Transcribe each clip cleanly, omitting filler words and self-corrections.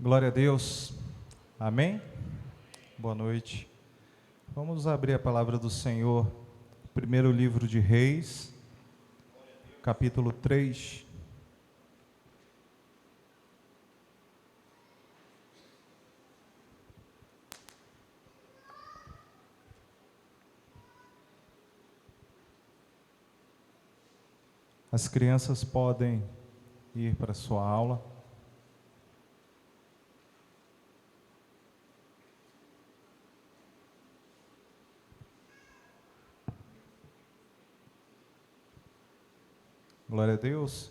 Glória a Deus. Amém? Boa noite. Vamos abrir a palavra do Senhor, primeiro livro de Reis, capítulo 3. As crianças podem ir para a sua aula. Glória a Deus.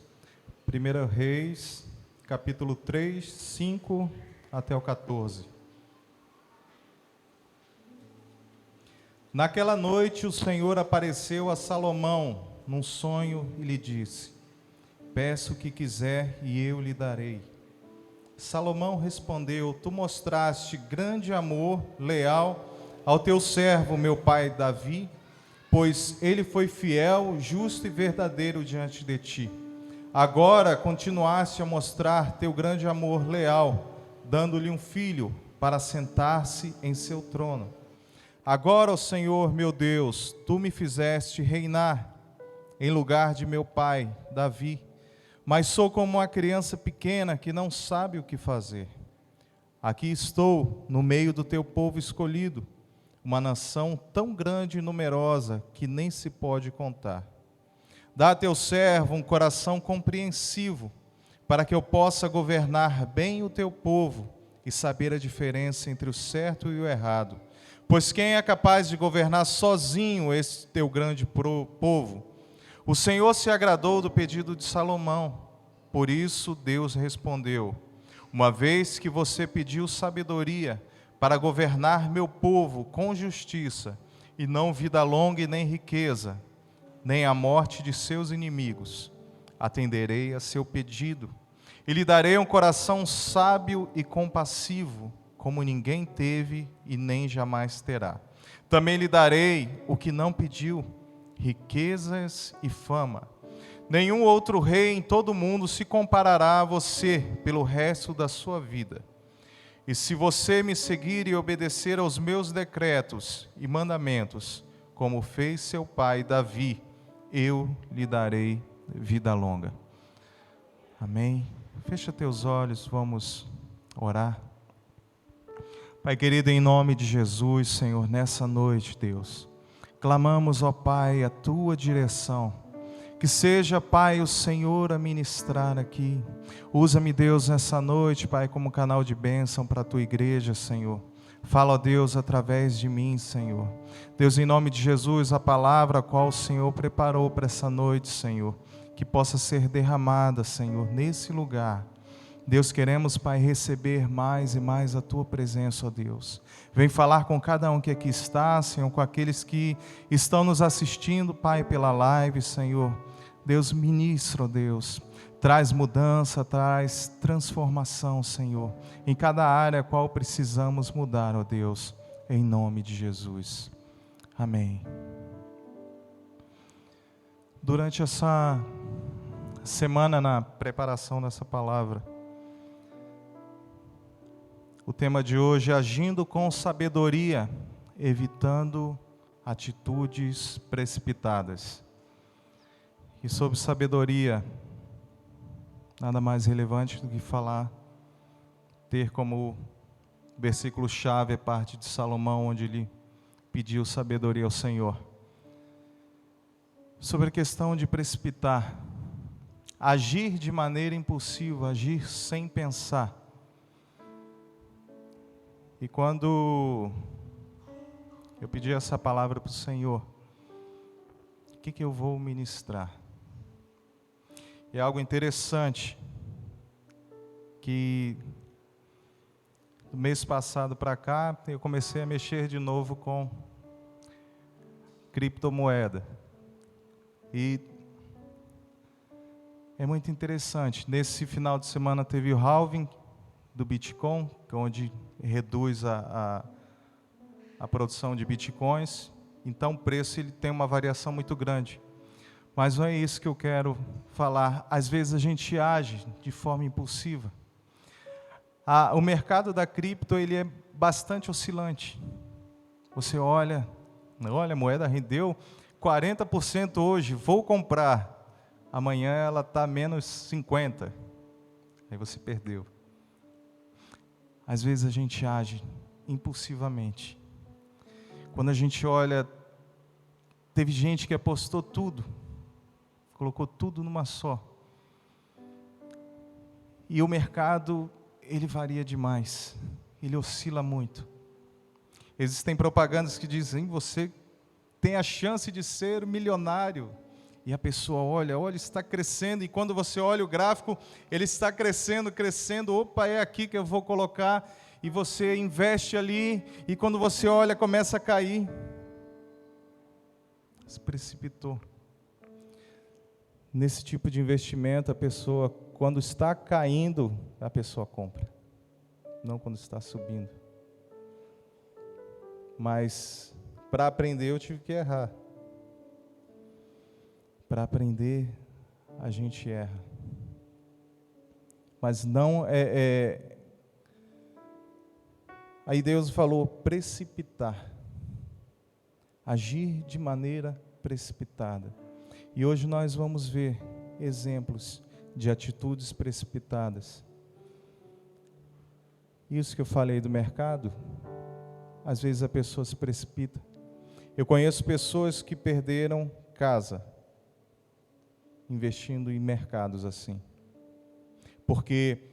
1 Reis, capítulo 3, 5 até o 14. Naquela noite o Senhor apareceu a Salomão num sonho e lhe disse: peço o que quiser e eu lhe darei. Salomão respondeu: tu mostraste grande amor leal ao teu servo, meu pai Davi, pois ele foi fiel, justo e verdadeiro diante de ti. Agora continuaste a mostrar teu grande amor leal, dando-lhe um filho para sentar-se em seu trono. Agora, ó Senhor meu Deus, tu me fizeste reinar em lugar de meu pai Davi, mas sou como uma criança pequena que não sabe o que fazer. Aqui estou no meio do teu povo escolhido, uma nação tão grande e numerosa que nem se pode contar. Dá a teu servo um coração compreensivo, para que eu possa governar bem o teu povo e saber a diferença entre o certo e o errado. Pois quem é capaz de governar sozinho esse teu grande povo? O Senhor se agradou do pedido de Salomão. Por isso Deus respondeu: uma vez que você pediu sabedoria para governar meu povo com justiça, e não vida longa e nem riqueza, nem a morte de seus inimigos, atenderei a seu pedido, e lhe darei um coração sábio e compassivo, como ninguém teve e nem jamais terá. Também lhe darei o que não pediu, riquezas e fama. Nenhum outro rei em todo o mundo se comparará a você pelo resto da sua vida. E se você me seguir e obedecer aos meus decretos e mandamentos, como fez seu pai Davi, eu lhe darei vida longa. Amém? Fecha teus olhos, vamos orar. Pai querido, em nome de Jesus, Senhor, nessa noite, Deus, clamamos, ó Pai, a tua direção. Que seja, Pai, o Senhor a ministrar aqui. Usa-me, Deus, nessa noite, Pai, como canal de bênção para a tua igreja, Senhor. Fala, ó Deus, através de mim, Senhor. Deus, em nome de Jesus, a palavra a qual o Senhor preparou para essa noite, Senhor, que possa ser derramada, Senhor, nesse lugar. Deus, queremos, Pai, receber mais e mais a tua presença, ó Deus. Vem falar com cada um que aqui está, Senhor, com aqueles que estão nos assistindo, Pai, pela live, Senhor. Deus, ministra, ó Deus. Traz mudança, traz transformação, Senhor, em cada área a qual precisamos mudar, ó Deus, em nome de Jesus. Amém. Durante essa semana, na preparação dessa palavra, o tema de hoje é agindo com sabedoria, evitando atitudes precipitadas. E sobre sabedoria, nada mais relevante do que falar, ter como versículo-chave a parte de Salomão, onde ele pediu sabedoria ao Senhor. Sobre a questão de precipitar, agir de maneira impulsiva, agir sem pensar. E quando eu pedi essa palavra para o Senhor, o que eu vou ministrar? É algo interessante, que do mês passado para cá, eu comecei a mexer de novo com criptomoeda. E é muito interessante. Nesse final de semana teve o halving do Bitcoin, onde reduz a produção de bitcoins, então o preço ele tem uma variação muito grande. Mas não é isso que eu quero falar. Às vezes a gente age de forma impulsiva. O mercado da cripto, ele é bastante oscilante. Você olha, a moeda rendeu 40% hoje, vou comprar. Amanhã ela está menos 50%. Aí você perdeu. Às vezes a gente age impulsivamente. Quando a gente olha, teve gente que apostou tudo, colocou tudo numa só. E o mercado, ele varia demais, ele oscila muito. Existem propagandas que dizem, você tem a chance de ser milionário. E a pessoa olha, está crescendo, e quando você olha o gráfico, ele está crescendo, crescendo, opa, é aqui que eu vou colocar, e você investe ali, e quando você olha, começa a cair. Se precipitou. Nesse tipo de investimento, a pessoa, quando está caindo, a pessoa compra, não quando está subindo. Mas, para aprender, eu tive que errar. Para aprender, a gente erra. Mas não Aí Deus falou precipitar. Agir de maneira precipitada. E hoje nós vamos ver exemplos de atitudes precipitadas. Isso que eu falei do mercado, às vezes a pessoa se precipita. Eu conheço pessoas que perderam casa, investindo em mercados assim. Porque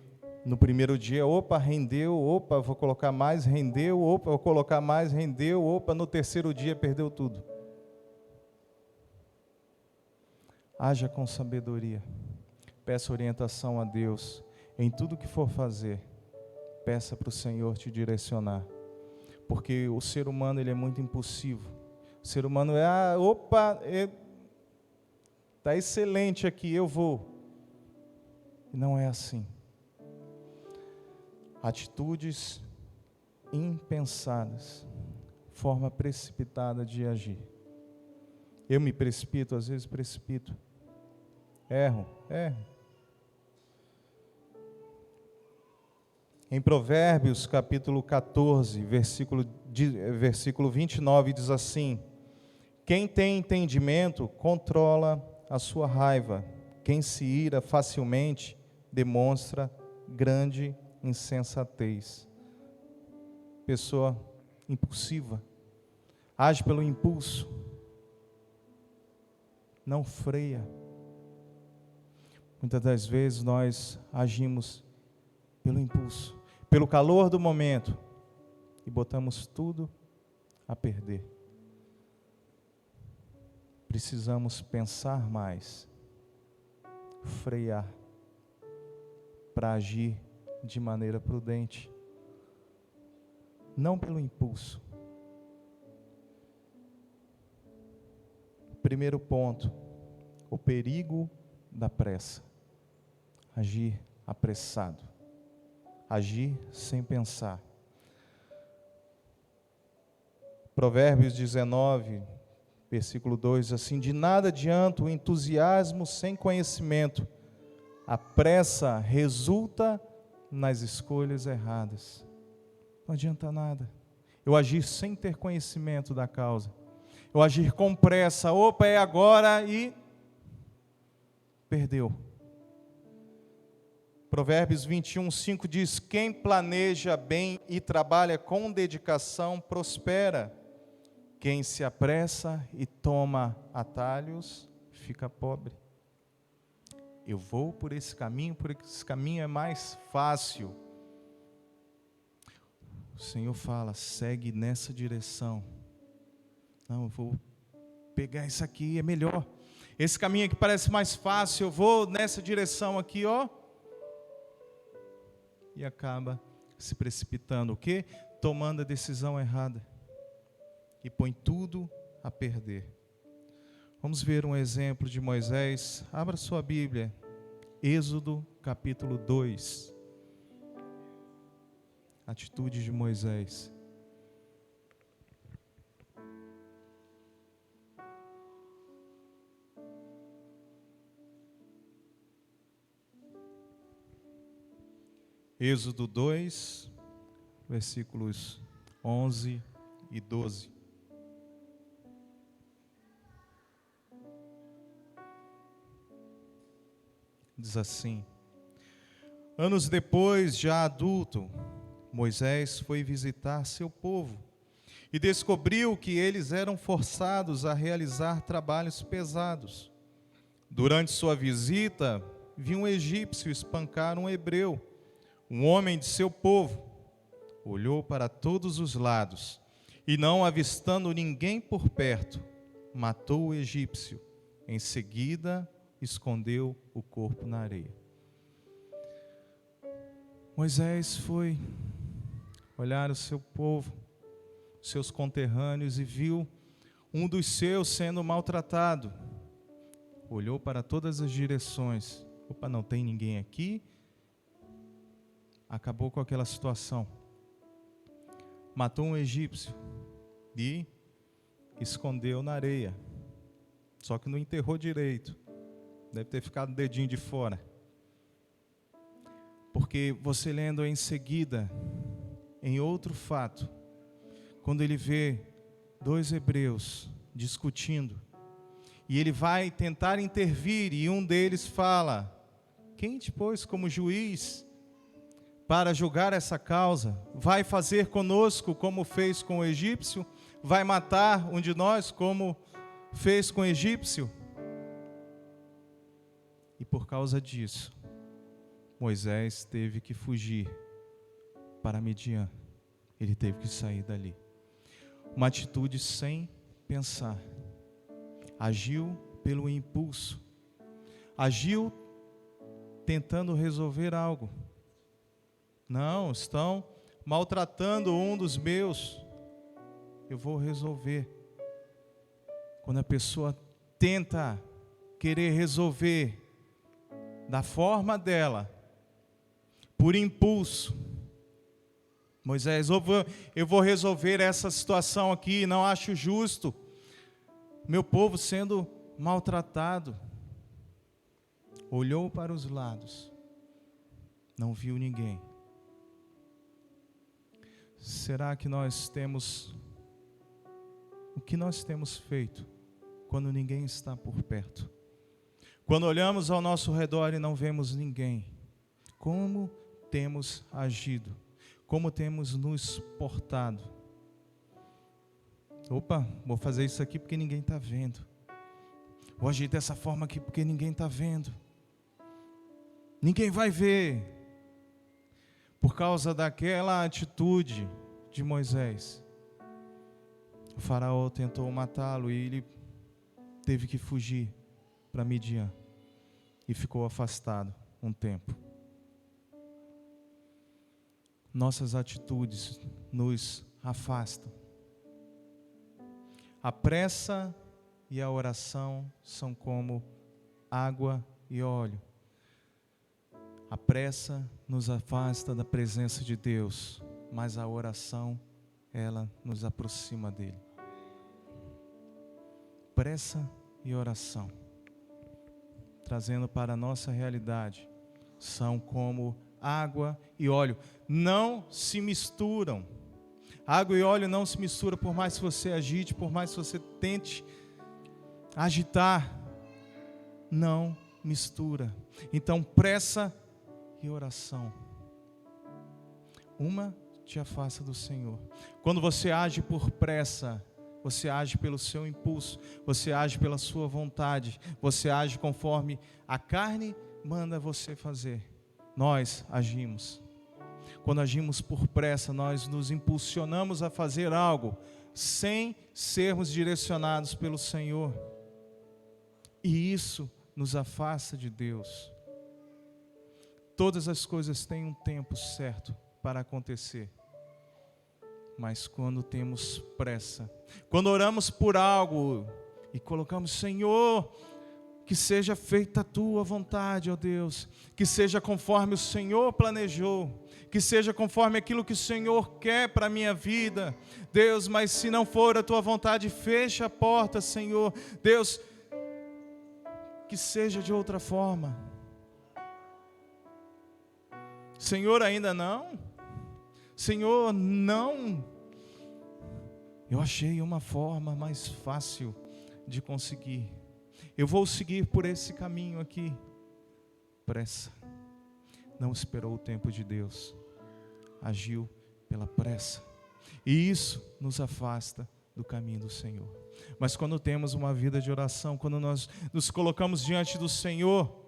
no primeiro dia, opa, rendeu, opa, vou colocar mais, rendeu, opa, vou colocar mais, rendeu, opa, no terceiro dia perdeu tudo. Haja com sabedoria. Peça orientação a Deus. Em tudo que for fazer, peça para o Senhor te direcionar. Porque o ser humano, ele é muito impulsivo. O ser humano está excelente aqui, eu vou. E não é assim. Atitudes impensadas, forma precipitada de agir. Eu me precipito, às vezes precipito. Erro. Em Provérbios, capítulo 14, versículo 29, diz assim: quem tem entendimento, controla a sua raiva. Quem se ira facilmente, demonstra grande insensatez. Pessoa impulsiva, age pelo impulso, não freia. Muitas das vezes nós agimos pelo impulso, pelo calor do momento, e botamos tudo a perder. Precisamos pensar mais, frear, para agir de maneira prudente, não pelo impulso. Primeiro ponto, o perigo da pressa. Agir apressado, agir sem pensar. Provérbios 19, versículo 2, assim: de nada adianta o entusiasmo sem conhecimento, a pressa resulta nas escolhas erradas. Não adianta nada eu agir sem ter conhecimento da causa, eu agir com pressa, opa, é agora, e perdeu. Provérbios 21, 5 diz: quem planeja bem e trabalha com dedicação prospera. Quem se apressa e toma atalhos fica pobre. Eu vou por esse caminho é mais fácil. O Senhor fala, segue nessa direção. Não, eu vou pegar isso aqui, é melhor. Esse caminho aqui parece mais fácil, eu vou nessa direção aqui, ó. E acaba se precipitando, o quê? Tomando a decisão errada. E põe tudo a perder. Vamos ver um exemplo de Moisés. Abra sua Bíblia. Êxodo capítulo 2. Atitude de Moisés. Êxodo 2, versículos 11 e 12. Diz assim: anos depois, já adulto, Moisés foi visitar seu povo e descobriu que eles eram forçados a realizar trabalhos pesados. Durante sua visita, viu um egípcio espancar um hebreu, um homem de seu povo. Olhou para todos os lados e, não avistando ninguém por perto, matou o egípcio. Em seguida, escondeu o corpo na areia. Moisés foi olhar o seu povo, seus conterrâneos, e viu um dos seus sendo maltratado. Olhou para todas as direções. Opa, não tem ninguém aqui. Acabou com aquela situação. Matou um egípcio e escondeu na areia. Só que não enterrou direito. Deve ter ficado o dedinho de fora. Porque você lendo em seguida, em outro fato, quando ele vê dois hebreus discutindo, e ele vai tentar intervir, e um deles fala: quem te pôs como juiz para julgar essa causa? Vai fazer conosco como fez com o egípcio? Vai matar um de nós como fez com o egípcio? E por causa disso, Moisés teve que fugir para Midian. Ele teve que sair dali. Uma atitude sem pensar. Agiu pelo impulso. Agiu tentando resolver algo. Não, estão maltratando um dos meus. Eu vou resolver. Quando a pessoa tenta querer resolver da forma dela, por impulso, Moisés, eu vou resolver essa situação aqui, não acho justo meu povo sendo maltratado. Olhou para os lados, não viu ninguém. Será que nós temos, o que nós temos feito quando ninguém está por perto? Quando olhamos ao nosso redor e não vemos ninguém, como temos agido? Como temos nos portado? Opa, vou fazer isso aqui porque ninguém está vendo. Vou agir dessa forma aqui porque ninguém está vendo. Ninguém vai ver. Por causa daquela atitude de Moisés, o faraó tentou matá-lo e ele teve que fugir para Midian e ficou afastado um tempo. Nossas atitudes nos afastam. A pressa e a oração são como água e óleo. A pressa nos afasta da presença de Deus, mas a oração, ela nos aproxima dele. Pressa e oração, trazendo para a nossa realidade, são como água e óleo. Não se misturam. Água e óleo não se misturam, por mais que você agite, por mais que você tente agitar, não mistura. Então, pressa e oração. Uma te afasta do Senhor. Quando você age por pressa, você age pelo seu impulso, você age pela sua vontade, você age conforme a carne manda você fazer. Nós agimos. Quando agimos por pressa, nós nos impulsionamos a fazer algo sem sermos direcionados pelo Senhor. E isso nos afasta de Deus. Todas as coisas têm um tempo certo para acontecer. Mas quando temos pressa, quando oramos por algo e colocamos: Senhor, que seja feita a tua vontade, ó Deus, que seja conforme o Senhor planejou, que seja conforme aquilo que o Senhor quer para a minha vida, Deus, mas se não for a tua vontade, fecha a porta, Senhor, Deus, que seja de outra forma. Senhor, ainda não? Senhor, não. Eu achei uma forma mais fácil de conseguir. Eu vou seguir por esse caminho aqui. Pressa. Não esperou o tempo de Deus. Agiu pela pressa. E isso nos afasta do caminho do Senhor. Mas quando temos uma vida de oração, quando nós nos colocamos diante do Senhor,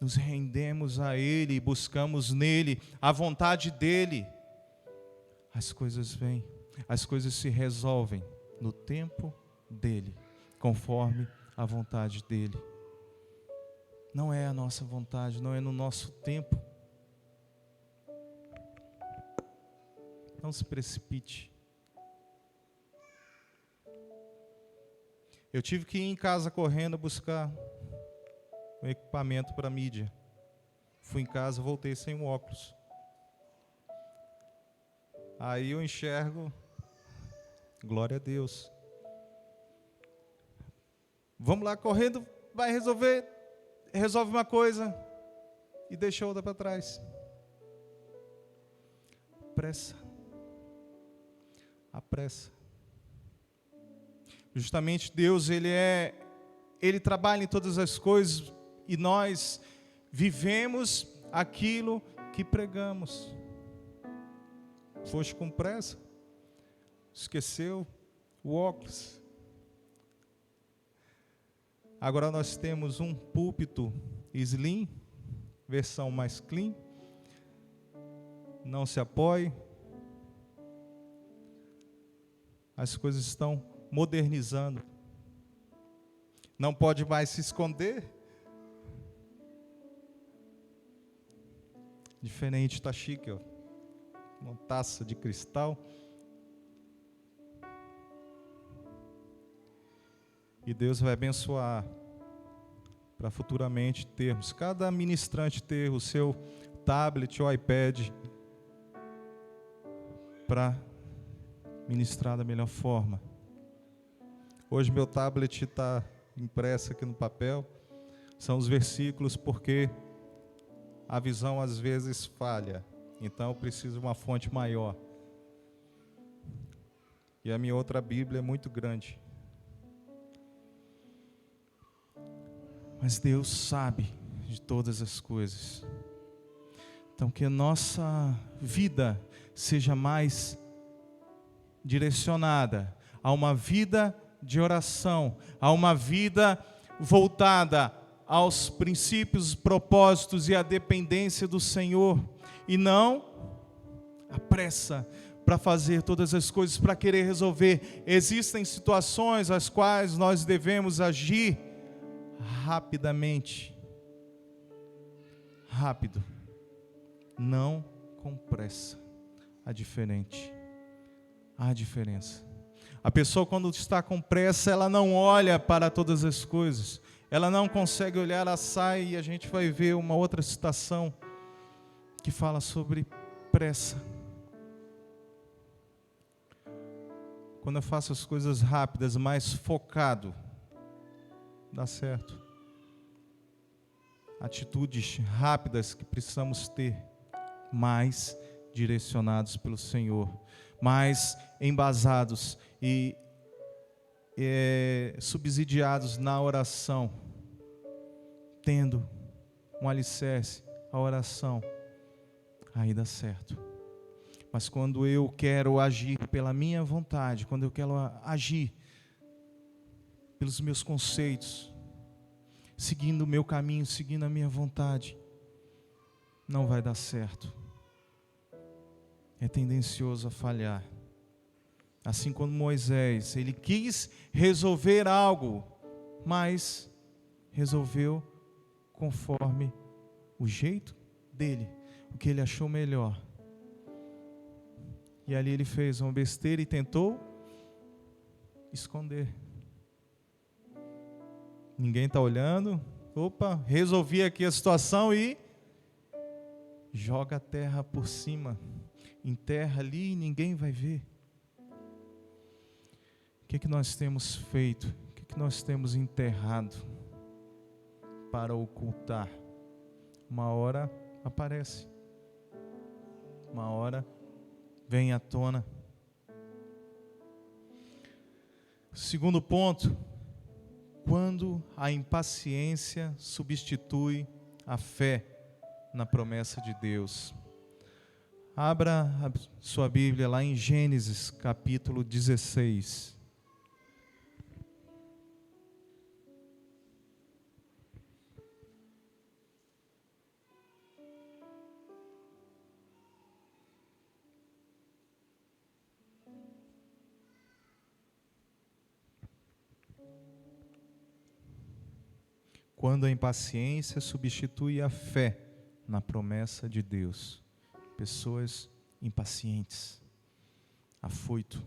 nos rendemos a Ele e buscamos nele a vontade dEle, as coisas vêm, as coisas se resolvem no tempo dEle, conforme a vontade dEle. Não é a nossa vontade, não é no nosso tempo. Não se precipite. Eu tive que ir em casa correndo buscar um equipamento para mídia. Fui em casa, voltei sem o óculos. Aí eu enxergo, glória a Deus. Vamos lá correndo, vai resolve uma coisa e deixa outra para trás. Pressa. A pressa. Justamente Deus, Ele trabalha em todas as coisas e nós vivemos aquilo que pregamos. Foste com pressa, esqueceu o óculos. Agora nós temos um púlpito slim, versão mais clean. Não se apoie. As coisas estão modernizando. Não pode mais se esconder. Diferente, está chique, ó. Uma taça de cristal. E Deus vai abençoar para futuramente termos, cada ministrante ter o seu tablet ou iPad para ministrar da melhor forma. Hoje meu tablet está impresso aqui no papel, são os versículos, porque a visão às vezes falha, então eu preciso de uma fonte maior. E a minha outra Bíblia é muito grande. Mas Deus sabe de todas as coisas. Então que a nossa vida seja mais direcionada a uma vida de oração, a uma vida voltada aos princípios, propósitos e à dependência do Senhor, e não a pressa para fazer todas as coisas, para querer resolver. Existem situações às quais nós devemos agir rapidamente, rápido, não com pressa. Há diferença. A pessoa, quando está com pressa, ela não olha para todas as coisas, ela não consegue olhar, ela sai, e a gente vai ver uma outra citação que fala sobre pressa. Quando eu faço as coisas rápidas, mais focado, dá certo. Atitudes rápidas que precisamos ter, mais direcionados pelo Senhor, mais embasados e subsidiados na oração, tendo um alicerce, a oração, aí dá certo. Mas quando eu quero agir pela minha vontade, quando eu quero agir pelos meus conceitos, seguindo o meu caminho, seguindo a minha vontade, não vai dar certo. É tendencioso a falhar. Assim como Moisés, ele quis resolver algo, mas resolveu conforme o jeito dele, o que ele achou melhor. E ali ele fez uma besteira e tentou esconder. Ninguém está olhando. Opa, resolvi aqui a situação e joga a terra por cima. Enterra ali e ninguém vai ver. O que nós temos feito? O que nós temos enterrado para ocultar? Uma hora aparece. Uma hora vem à tona. Segundo ponto, quando a impaciência substitui a fé na promessa de Deus. Abra a sua Bíblia lá em Gênesis capítulo 16. Quando a impaciência substitui a fé na promessa de Deus. Pessoas impacientes, afoito.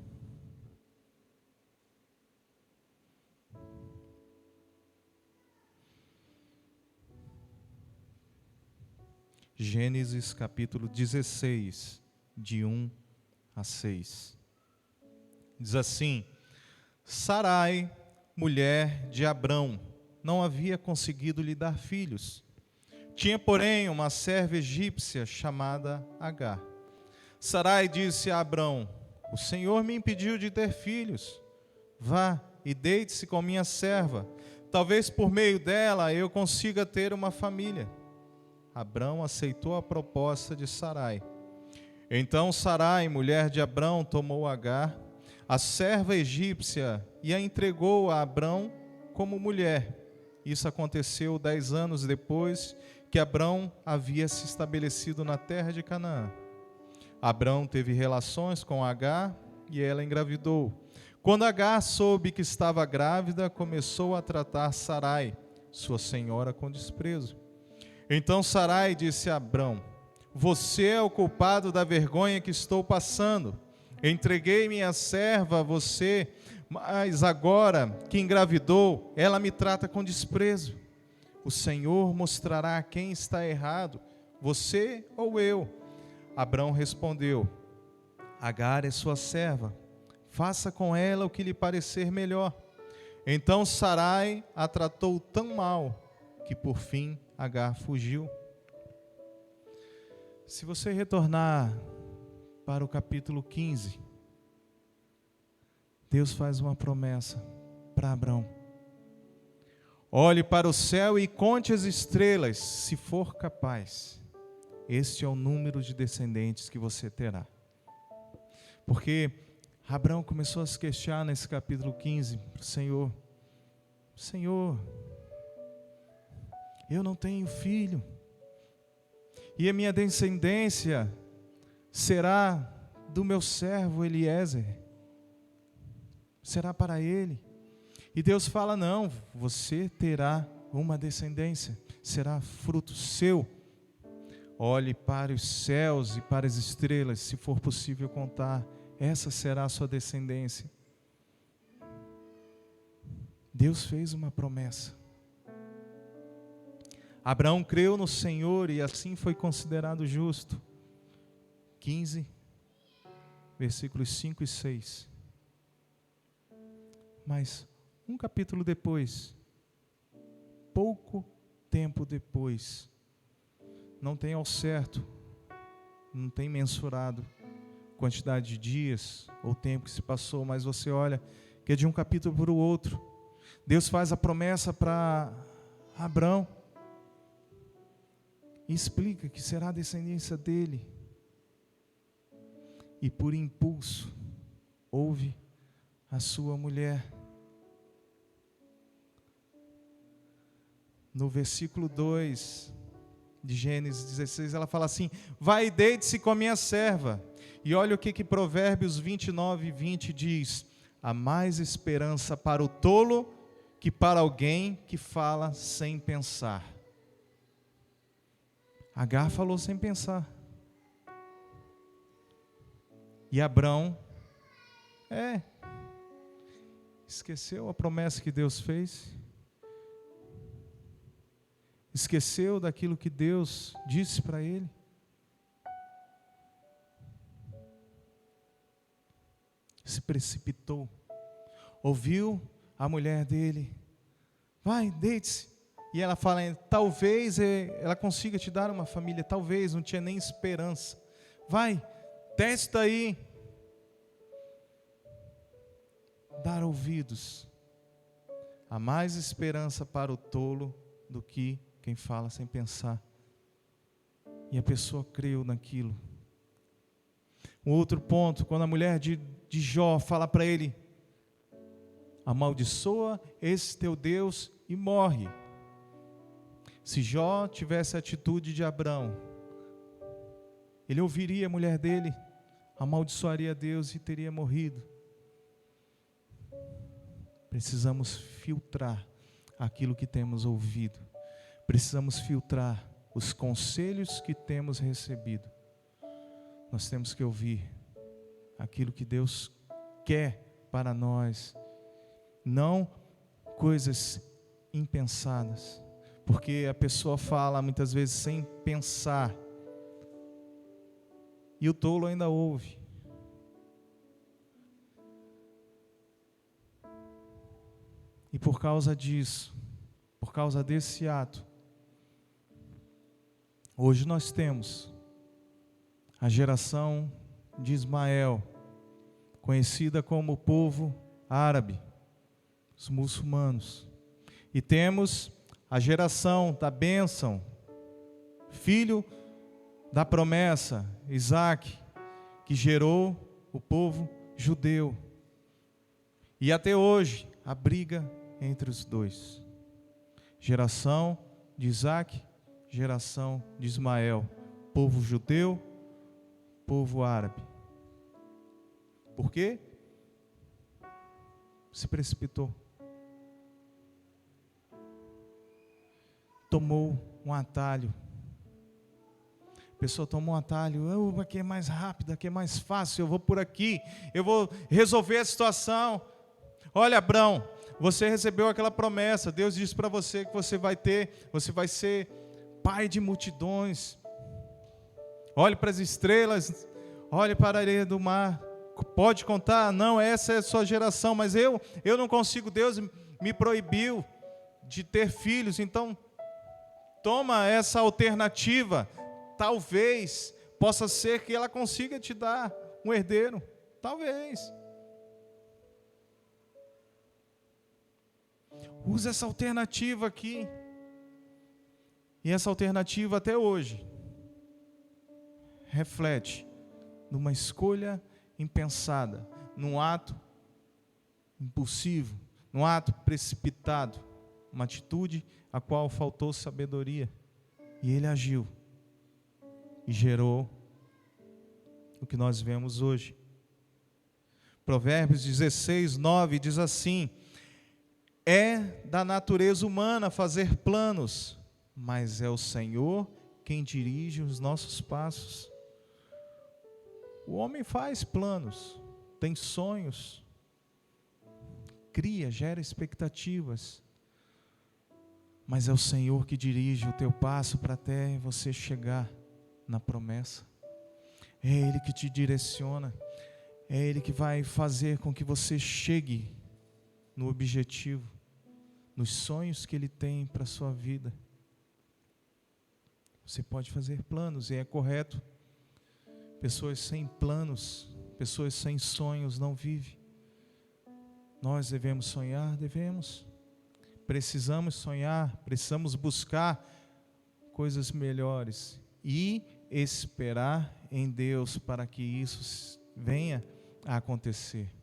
Gênesis capítulo 16, de 1 a 6. Diz assim: Sarai, mulher de Abrão, não havia conseguido lhe dar filhos. Tinha, porém, uma serva egípcia chamada Agar. Sarai disse a Abrão: O Senhor me impediu de ter filhos. Vá e deite-se com minha serva. Talvez por meio dela eu consiga ter uma família. Abrão aceitou a proposta de Sarai. Então Sarai, mulher de Abrão, tomou Agar, a serva egípcia, e a entregou a Abrão como mulher. Isso aconteceu 10 anos depois que Abrão havia se estabelecido na terra de Canaã. Abrão teve relações com Agar e ela engravidou. Quando Agar soube que estava grávida, começou a tratar Sarai, sua senhora, com desprezo. Então Sarai disse a Abrão: Você é o culpado da vergonha que estou passando. Entreguei minha serva a você, mas agora que engravidou, ela me trata com desprezo. O Senhor mostrará quem está errado, você ou eu. Abrão respondeu: Agar é sua serva, faça com ela o que lhe parecer melhor. Então Sarai a tratou tão mal que por fim Agar fugiu. Se você retornar para o capítulo 15, Deus faz uma promessa para Abrão: Olhe para o céu e conte as estrelas, se for capaz. Este é o número de descendentes que você terá. Porque Abrão começou a se queixar nesse capítulo 15 para o Senhor: Senhor, eu não tenho filho, e a minha descendência será do meu servo Eliezer, será para ele. E Deus fala: não, você terá uma descendência, será fruto seu. Olhe para os céus e para as estrelas, se for possível contar, essa será a sua descendência. Deus fez uma promessa. Abraão creu no Senhor e assim foi considerado justo. 15, versículos 5 e 6. Mas um capítulo depois, pouco tempo depois, não tem ao certo, não tem mensurado quantidade de dias ou tempo que se passou, mas você olha que é de um capítulo para o outro. Deus faz a promessa para Abrão e explica que será a descendência dele. E por impulso, houve a sua mulher. No versículo 2 de Gênesis 16, ela fala assim: vai e deite-se com a minha serva. E olha o que Provérbios 29 e 20 diz: há mais esperança para o tolo que para alguém que fala sem pensar. Agar falou sem pensar. E Abrão, esqueceu a promessa que Deus fez. Esqueceu daquilo que Deus disse para ele. Se precipitou. Ouviu a mulher dele: vai, deite-se. E ela fala, talvez ela consiga te dar uma família, talvez, não tinha nem esperança. Vai, testa aí. Dar ouvidos. Há mais esperança para o tolo do que quem fala sem pensar. E a pessoa creu naquilo. Um outro ponto, quando a mulher de Jó fala para ele, amaldiçoa esse teu Deus e morre. Se Jó tivesse a atitude de Abrão, ele ouviria a mulher dele, amaldiçoaria Deus e teria morrido. Precisamos filtrar aquilo que temos ouvido. Precisamos filtrar os conselhos que temos recebido. Nós temos que ouvir aquilo que Deus quer para nós, não coisas impensadas. Porque a pessoa fala muitas vezes sem pensar, e o tolo ainda ouve. E por causa disso, por causa desse ato, hoje nós temos a geração de Ismael, conhecida como o povo árabe, os muçulmanos. E temos a geração da bênção, filho da promessa, Isaac, que gerou o povo judeu. E até hoje, a briga entre os dois. Geração de Isaac, geração de Ismael. Povo judeu, povo árabe. Por quê? Se precipitou. Tomou um atalho. A pessoa tomou um atalho. Aqui é mais rápido, aqui é mais fácil. Eu vou por aqui. Eu vou resolver a situação. Olha, Abrão, você recebeu aquela promessa. Deus disse para você que você vai ser pai de multidões. Olhe para as estrelas, olhe para a areia do mar. Pode contar? Não, essa é a sua geração, mas eu não consigo. Deus me proibiu de ter filhos, então toma essa alternativa. Talvez possa ser que ela consiga te dar um herdeiro. Talvez. Use essa alternativa aqui. E essa alternativa até hoje reflete numa escolha impensada, num ato impulsivo, num ato precipitado, uma atitude a qual faltou sabedoria. E ele agiu e gerou o que nós vemos hoje. Provérbios 16, 9 diz assim: é da natureza humana fazer planos, mas é o Senhor quem dirige os nossos passos. O homem faz planos, tem sonhos, cria, gera expectativas, mas é o Senhor que dirige o teu passo para até você chegar na promessa. É Ele que te direciona, é Ele que vai fazer com que você chegue no objetivo, nos sonhos que Ele tem para a sua vida. Você pode fazer planos e é correto. Pessoas sem planos, pessoas sem sonhos não vivem. Nós devemos sonhar, devemos. Precisamos sonhar, precisamos buscar coisas melhores e esperar em Deus para que isso venha a acontecer.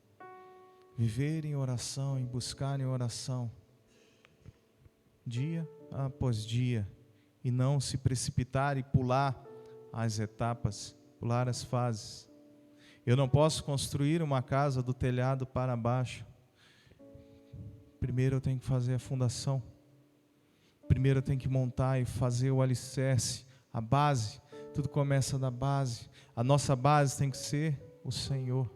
Viver em oração e buscar em oração, dia após dia, e não se precipitar e pular as etapas, pular as fases. Eu não posso construir uma casa do telhado para baixo. Primeiro eu tenho que fazer a fundação. Primeiro eu tenho que montar e fazer o alicerce, a base. Tudo começa da base. A nossa base tem que ser o Senhor.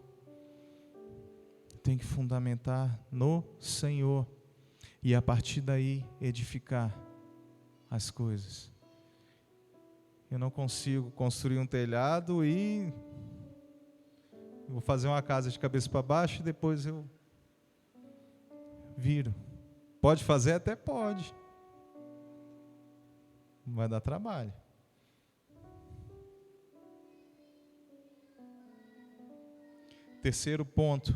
Tem que fundamentar no Senhor. E a partir daí edificar as coisas. Eu não consigo construir um telhado e vou fazer uma casa de cabeça para baixo e depois eu viro. Pode fazer? Até pode. Vai dar trabalho. Terceiro ponto.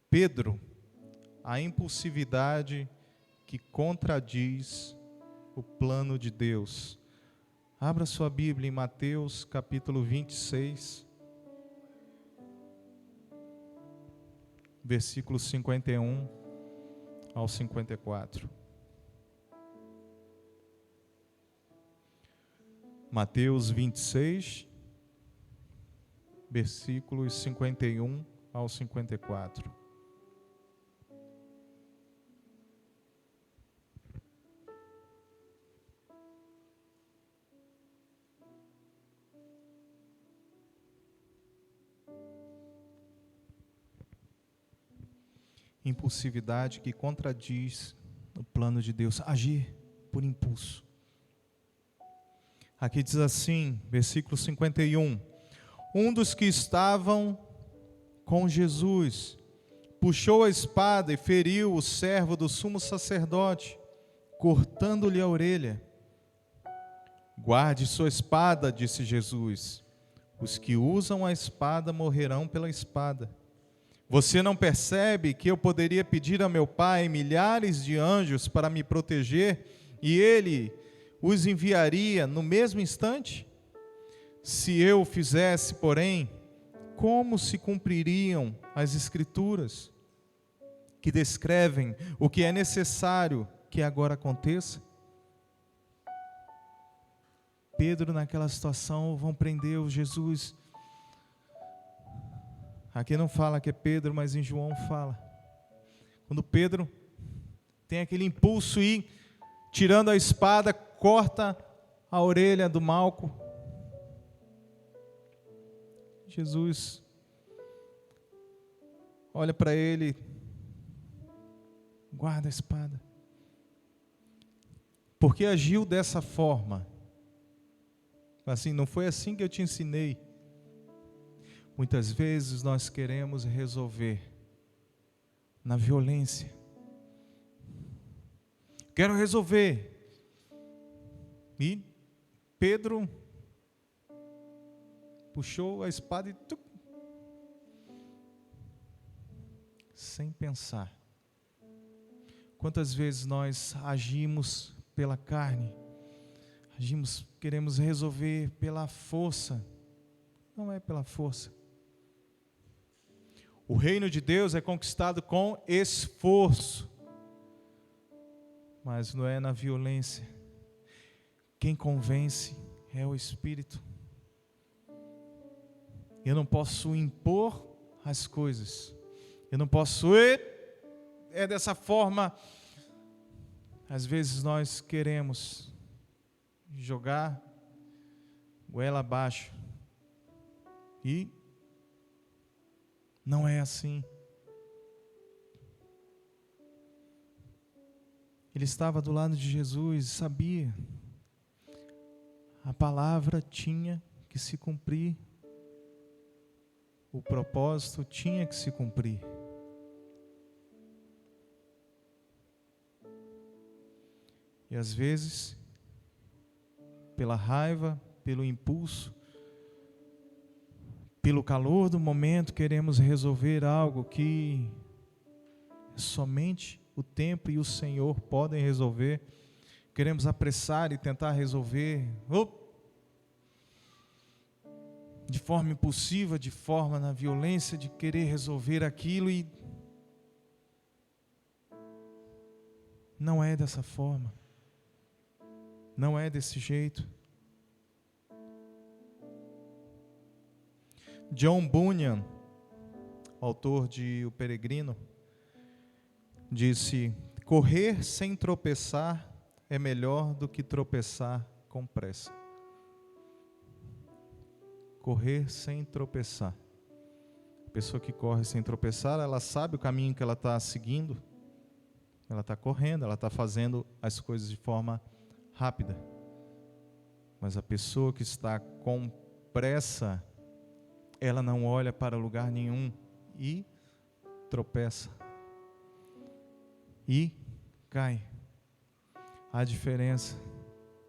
Pedro, a impulsividade que contradiz o plano de Deus. Abra sua Bíblia em Mateus capítulo 26, versículos 51 ao 54. Mateus 26, versículos 51 ao 54. Impulsividade que contradiz o plano de Deus, agir por impulso. Aqui diz assim, versículo 51. Um dos que estavam com Jesus puxou a espada e feriu o servo do sumo sacerdote, cortando-lhe a orelha. Guarde sua espada, disse Jesus. Os que usam a espada morrerão pela espada. Você não percebe que eu poderia pedir a meu Pai milhares de anjos para me proteger e Ele os enviaria no mesmo instante? Se eu o fizesse, porém, como se cumpririam as Escrituras que descrevem o que é necessário que agora aconteça? Pedro, naquela situação, vão prender o Jesus. Aqui não fala que é Pedro, mas em João fala. Quando Pedro tem aquele impulso e, tirando a espada, corta a orelha do Malco. Jesus olha para ele, guarda a espada. Porque agiu dessa forma. Assim, não foi assim que eu te ensinei. Muitas vezes nós queremos resolver na violência. Quero resolver. E Pedro puxou a espada e sem pensar. Quantas vezes nós agimos pela carne? Queremos resolver pela força. Não é pela força. O reino de Deus é conquistado com esforço, mas não é na violência. Quem convence é o Espírito. Eu não posso impor as coisas. Eu não posso, é dessa forma. Às vezes nós queremos jogar goela abaixo. E não é assim. Ele estava do lado de Jesus, sabia. A palavra tinha que se cumprir. O propósito tinha que se cumprir. E às vezes, pela raiva, pelo impulso, pelo calor do momento, queremos resolver algo que somente o tempo e o Senhor podem resolver. Queremos apressar e tentar resolver de forma impulsiva, de forma na violência, de querer resolver aquilo, e não é dessa forma, não é desse jeito. John Bunyan, autor de O Peregrino, disse: correr sem tropeçar é melhor do que tropeçar com pressa. Correr sem tropeçar. A pessoa que corre sem tropeçar, ela sabe o caminho que ela está seguindo, ela está correndo, ela está fazendo as coisas de forma rápida. Mas a pessoa que está com pressa, ela não olha para lugar nenhum e tropeça. E cai. Há diferença.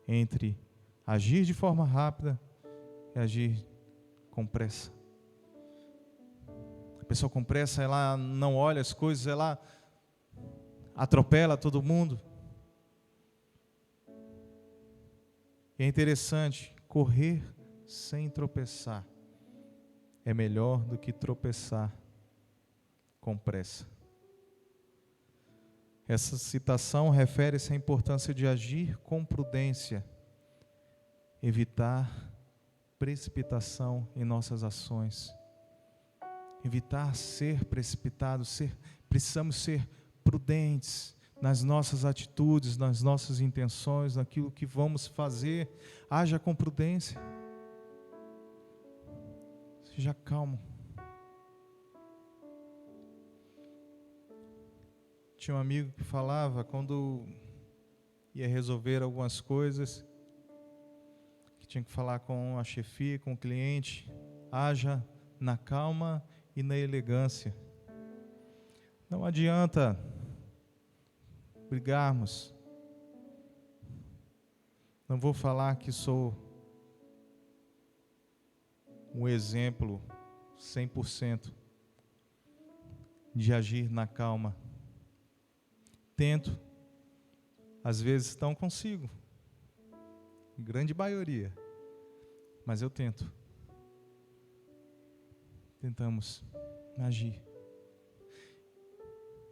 entre agir de forma rápida e agir com pressa. A pessoa com pressa, ela não olha as coisas, ela atropela todo mundo. E é interessante, correr sem tropeçar é melhor do que tropeçar com pressa. Essa citação refere-se à importância de agir com prudência, evitar precipitação em nossas ações, evitar ser precipitados, precisamos ser prudentes nas nossas atitudes, nas nossas intenções, naquilo que vamos fazer. Haja com prudência. Seja calmo. Tinha um amigo que falava, quando ia resolver algumas coisas, que tinha que falar com a chefia, com o cliente, haja na calma e na elegância. Não adianta brigarmos. Não vou falar que sou um exemplo 100% de agir na calma. Tento, às vezes não consigo, grande maioria, mas eu tento. Tentamos agir.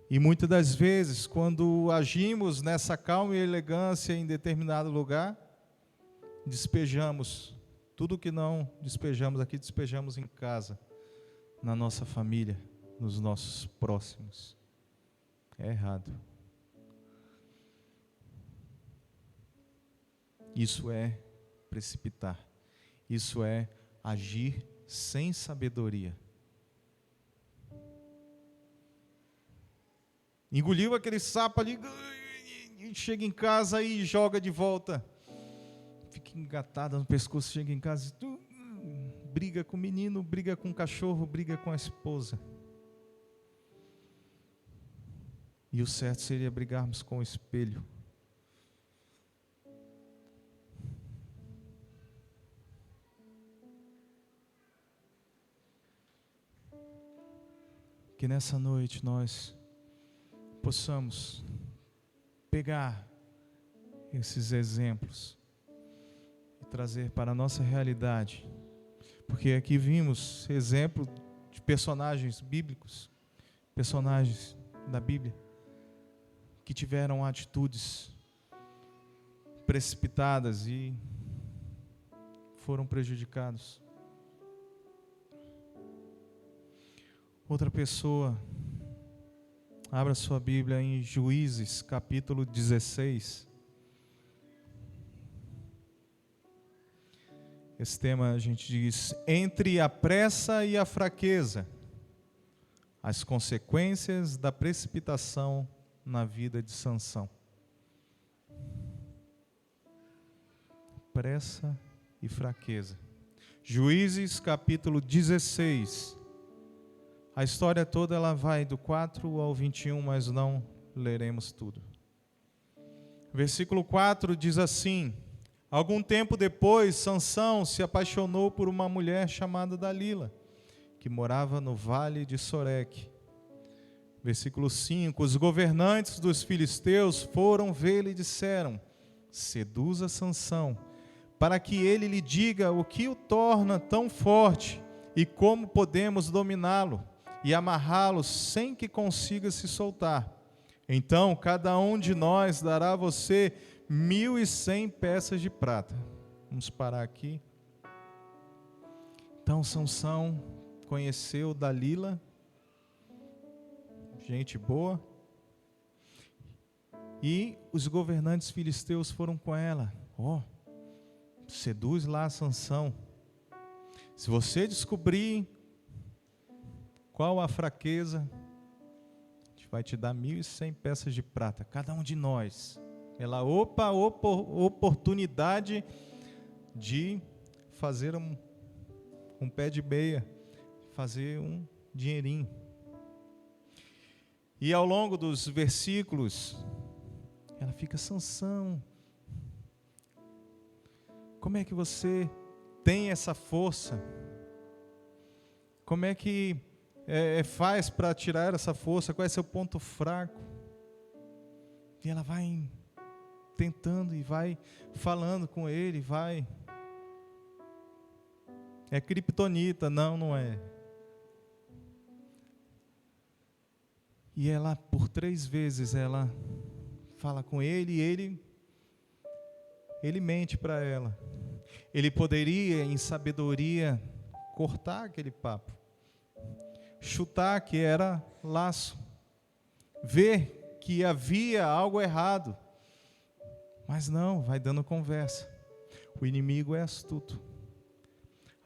E muitas das vezes, quando agimos nessa calma e elegância em determinado lugar, despejamos tudo que não despejamos aqui, despejamos em casa, na nossa família, nos nossos próximos. É errado. Isso é precipitar. Isso é agir sem sabedoria. Engoliu aquele sapo ali, e chega em casa e joga de volta. Fica engatada no pescoço, chega em casa e briga com o menino, briga com o cachorro, briga com a esposa. E o certo seria brigarmos com o espelho. Que nessa noite nós possamos pegar esses exemplos e trazer para a nossa realidade, porque aqui vimos exemplo de personagens bíblicos, personagens da Bíblia, que tiveram atitudes precipitadas e foram prejudicados. Outra pessoa, abra sua Bíblia em Juízes, capítulo 16. Esse tema a gente diz: entre a pressa e a fraqueza, as consequências da precipitação na vida de Sansão. Pressa e fraqueza. Juízes, capítulo 16. A história toda ela vai do 4 ao 21, mas não leremos tudo. Versículo 4 diz assim: algum tempo depois, Sansão se apaixonou por uma mulher chamada Dalila, que morava no vale de Soreque. Versículo 5: os governantes dos filisteus foram vê-lo e disseram: seduza Sansão, para que ele lhe diga o que o torna tão forte e como podemos dominá-lo e amarrá-lo sem que consiga se soltar. Então cada um de nós dará a você 1.100 peças de prata. Vamos parar aqui. Então Sansão conheceu Dalila, gente boa, e os governantes filisteus foram com ela. Seduz lá Sansão. Se você descobrir qual a fraqueza, a gente vai te dar 1.100 peças de prata, cada um de nós. Ela, oportunidade de fazer um pé de meia, fazer um dinheirinho. E ao longo dos versículos, ela fica: Sansão, Como é que você tem essa força? Como é que faz para tirar essa força? Qual é seu ponto fraco? E ela vai tentando e vai falando com ele, vai. É criptonita? Não, não é. E ela, por 3 vezes, ela fala com ele e ele mente para ela. Ele poderia, em sabedoria, cortar aquele papo, chutar que era laço, ver que havia algo errado, mas não, vai dando conversa. O inimigo é astuto.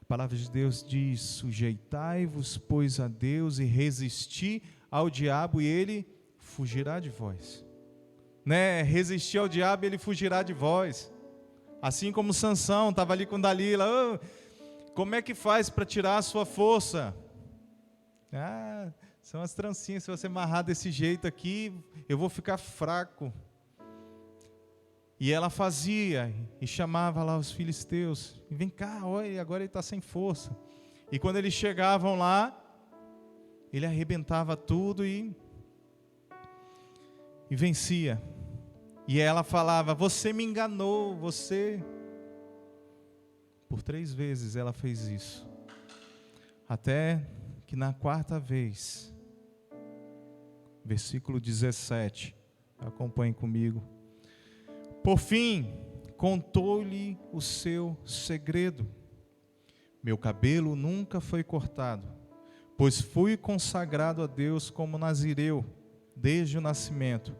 A palavra de Deus diz: sujeitai-vos, pois, a Deus, e resisti ao diabo, e ele fugirá de vós. Né? Resistir ao diabo, ele fugirá de vós. Assim como Sansão estava ali com Dalila. Como é que faz para tirar a sua força? São as trancinhas. Se você amarrar desse jeito aqui, eu vou ficar fraco. E ela fazia e chamava lá os filisteus. E vem cá, olha, agora ele está sem força. E quando eles chegavam lá, ele arrebentava tudo e vencia. E ela falava: você me enganou, você... Por 3 vezes ela fez isso. Até que na 4ª vez, versículo 17, acompanhe comigo. Por fim, contou-lhe o seu segredo. Meu cabelo nunca foi cortado, pois fui consagrado a Deus como nazireu, desde o nascimento.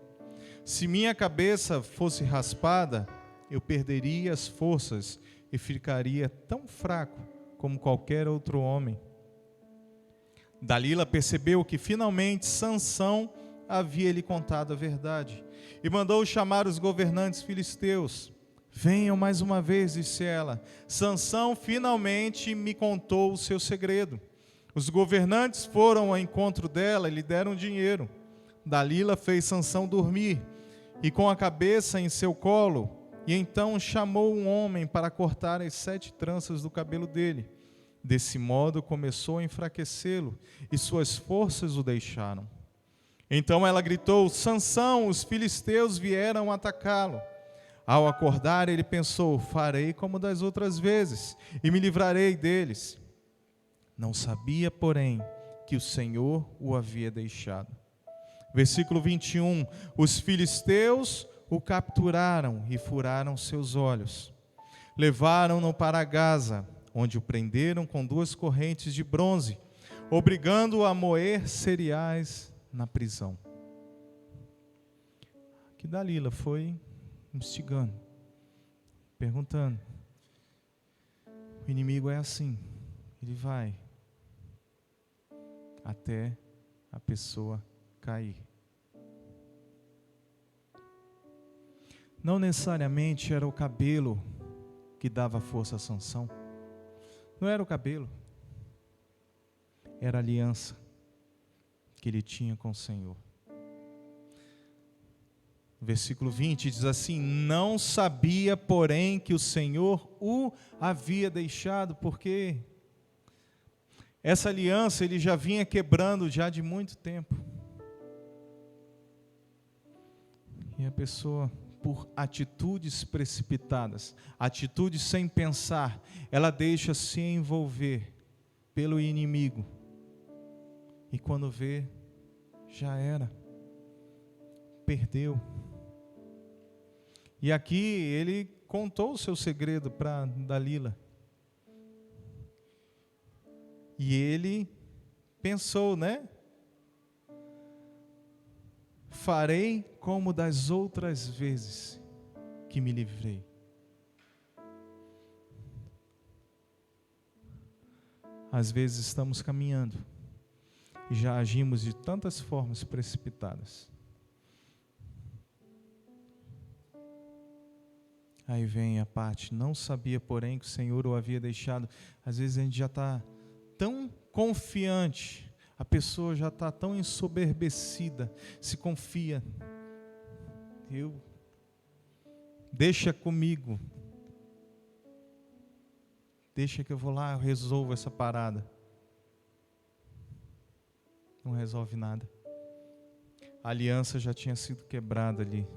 Se minha cabeça fosse raspada, eu perderia as forças e ficaria tão fraco como qualquer outro homem. Dalila percebeu que finalmente Sansão havia lhe contado a verdade e mandou chamar os governantes filisteus. Venham mais uma vez, disse ela. Sansão finalmente me contou o seu segredo. Os governantes foram ao encontro dela e lhe deram dinheiro. Dalila fez Sansão dormir e com a cabeça em seu colo, e então chamou um homem para cortar as 7 tranças do cabelo dele. Desse modo começou a enfraquecê-lo, e suas forças o deixaram. Então ela gritou: Sansão, os filisteus vieram atacá-lo. Ao acordar, ele pensou: farei como das outras vezes, e me livrarei deles. Não sabia, porém, que o Senhor o havia deixado. Versículo 21, os filisteus o capturaram e furaram seus olhos. Levaram-no para Gaza, onde o prenderam com 2 correntes de bronze, obrigando-o a moer cereais na prisão. Que Dalila foi instigando, perguntando. O inimigo é assim, ele vai até a pessoa cair. Não necessariamente era o cabelo que dava força a Sansão. Não era o cabelo. Era a aliança que ele tinha com o Senhor. Versículo 20 diz assim: não sabia, porém, que o Senhor o havia deixado, porque essa aliança ele já vinha quebrando já de muito tempo. E a pessoa, por atitudes precipitadas, atitudes sem pensar, ela deixa se envolver pelo inimigo. E quando vê, já era. Perdeu. E aqui ele contou o seu segredo para Dalila. E ele pensou, né? Farei como das outras vezes que me livrei. Às vezes estamos caminhando e já agimos de tantas formas precipitadas. Aí vem a parte: não sabia, porém, que o Senhor o havia deixado. Às vezes a gente já está tão confiante, a pessoa já está tão ensoberbecida, se confia. Deixa comigo. Deixa que eu vou lá, eu resolvo essa parada. Não resolve nada. A aliança já tinha sido quebrada ali.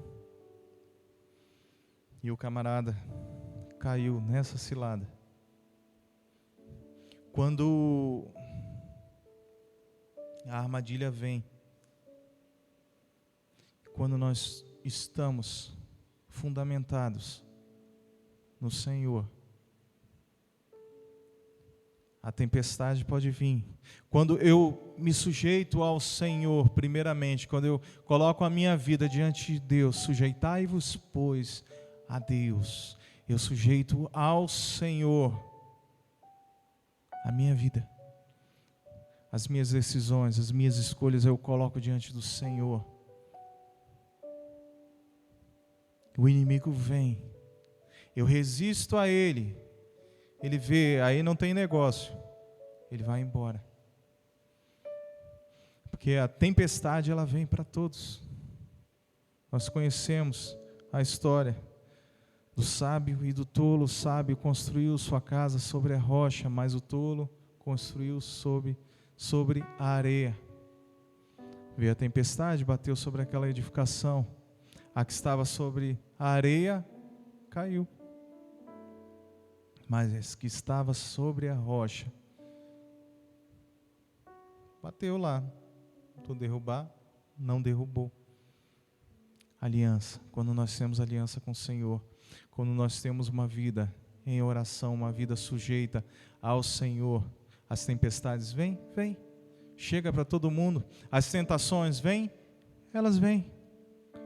E o camarada caiu nessa cilada. Quando a armadilha vem, quando nós estamos fundamentados no Senhor, a tempestade pode vir. Quando eu me sujeito ao Senhor, primeiramente, quando eu coloco a minha vida diante de Deus, sujeitai-vos, pois, a Deus. Eu sujeito ao Senhor a minha vida. As minhas decisões, as minhas escolhas eu coloco diante do Senhor. O inimigo vem, eu resisto a ele, ele vê, aí não tem negócio, ele vai embora. Porque a tempestade ela vem para todos. Nós conhecemos a história do sábio e do tolo. O sábio construiu sua casa sobre a rocha, mas o tolo construiu sobre a areia. Veio a tempestade, bateu sobre aquela edificação. A que estava sobre a areia caiu, mas a que estava sobre a rocha bateu lá. Tentou derrubar, não derrubou. Aliança. Quando nós temos aliança com o Senhor, quando nós temos uma vida em oração, uma vida sujeita ao Senhor, as tempestades vêm, chega para todo mundo. As tentações vêm, elas vêm.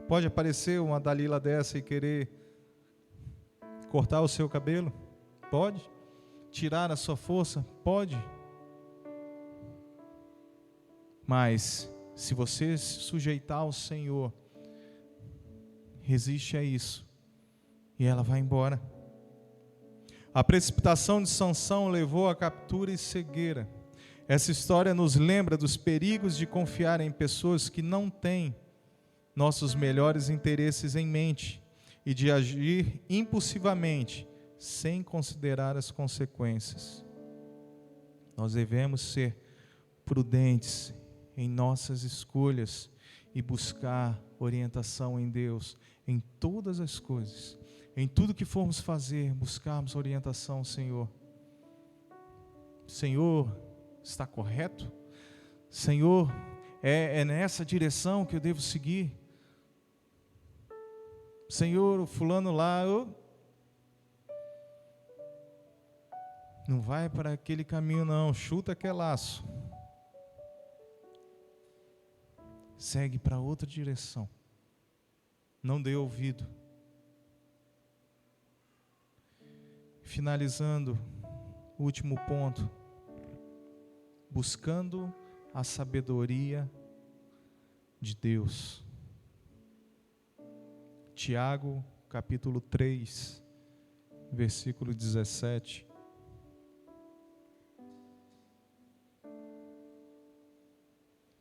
Pode aparecer uma Dalila dessa e querer cortar o seu cabelo? Pode. Tirar a sua força? Pode. Mas, se você se sujeitar ao Senhor, resiste a isso, e ela vai embora. A precipitação de Sansão levou à captura e cegueira. Essa história nos lembra dos perigos de confiar em pessoas que não têm nossos melhores interesses em mente e de agir impulsivamente, sem considerar as consequências. Nós devemos ser prudentes em nossas escolhas e buscar orientação em Deus em todas as coisas. Em tudo que formos fazer, buscarmos orientação, Senhor. Senhor, está correto? Senhor, é nessa direção que eu devo seguir? Senhor, o fulano lá, não vai para aquele caminho não, chuta aquele laço. Segue para outra direção. Não dê ouvido. Finalizando, o último ponto. Buscando a sabedoria de Deus. Tiago, capítulo 3, versículo 17.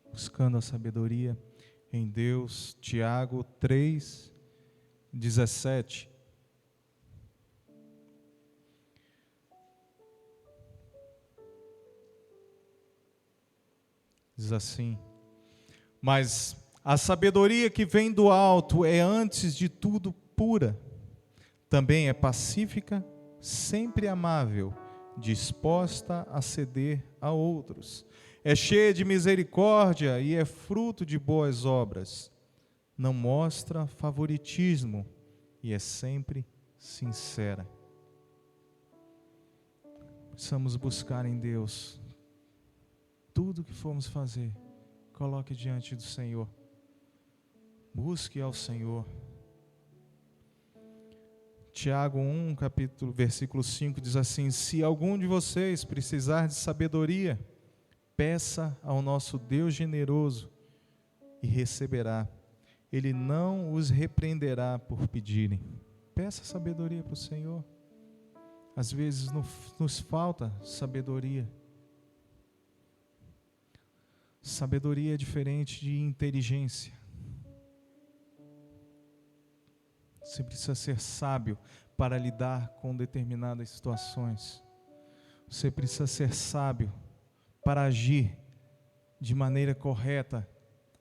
Buscando a sabedoria em Deus. Tiago 3, 17. Diz assim: mas a sabedoria que vem do alto é antes de tudo pura, também é pacífica, sempre amável, disposta a ceder a outros, é cheia de misericórdia e é fruto de boas obras, não mostra favoritismo e é sempre sincera. Precisamos buscar em Deus. Tudo que formos fazer, coloque diante do Senhor. Busque ao Senhor. Tiago 1, versículo 5 diz assim: se algum de vocês precisar de sabedoria, peça ao nosso Deus generoso e receberá. Ele não os repreenderá por pedirem. Peça sabedoria para o Senhor. Às vezes nos falta sabedoria. Sabedoria é diferente de inteligência. Você precisa ser sábio para lidar com determinadas situações. Você precisa ser sábio para agir de maneira correta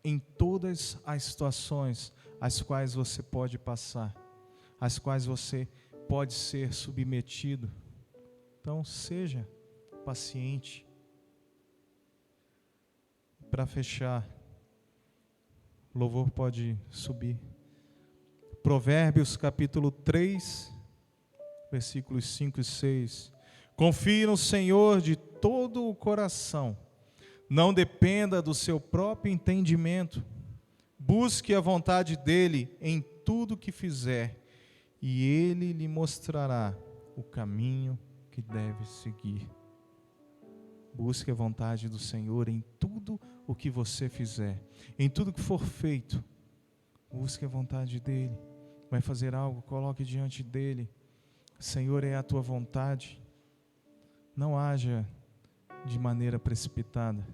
em todas as situações as quais você pode passar, as quais você pode ser submetido. Então, seja paciente. Para fechar, o louvor pode subir. Provérbios capítulo 3, versículos 5 e 6. Confie no Senhor de todo o coração. Não dependa do seu próprio entendimento. Busque a vontade dEle em tudo que fizer, e Ele lhe mostrará o caminho que deve seguir. Busque a vontade do Senhor em tudo o que você fizer, em tudo que for feito. Busque a vontade dEle. Vai fazer algo, coloque diante dEle. Senhor, é a tua vontade. Não haja de maneira precipitada.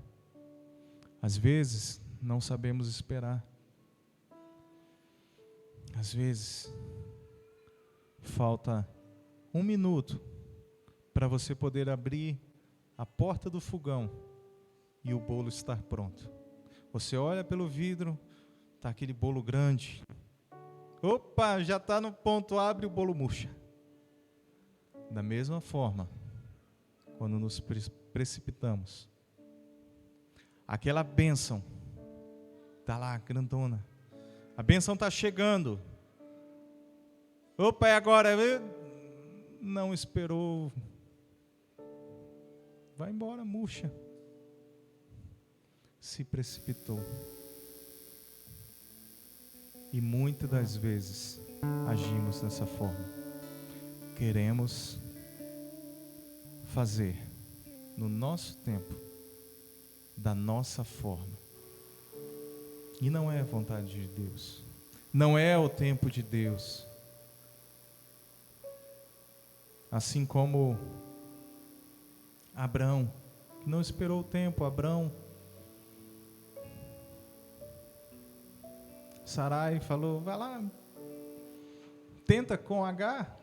Às vezes, não sabemos esperar. Às vezes, falta 1 minuto para você poder abrir a porta do fogão e o bolo estar pronto. Você olha pelo vidro, está aquele bolo grande. Opa, já está no ponto, abre, o bolo murcha. Da mesma forma, quando nos precipitamos, aquela bênção está lá, grandona. A bênção está chegando. Opa, é agora. Não esperou. Vai embora, murcha. Se precipitou. E muitas das vezes agimos dessa forma. Queremos fazer no nosso tempo, da nossa forma. E não é a vontade de Deus. Não é o tempo de Deus. Assim como Abrão, que não esperou o tempo. Abrão, Sarai falou, vai lá, tenta com Agar.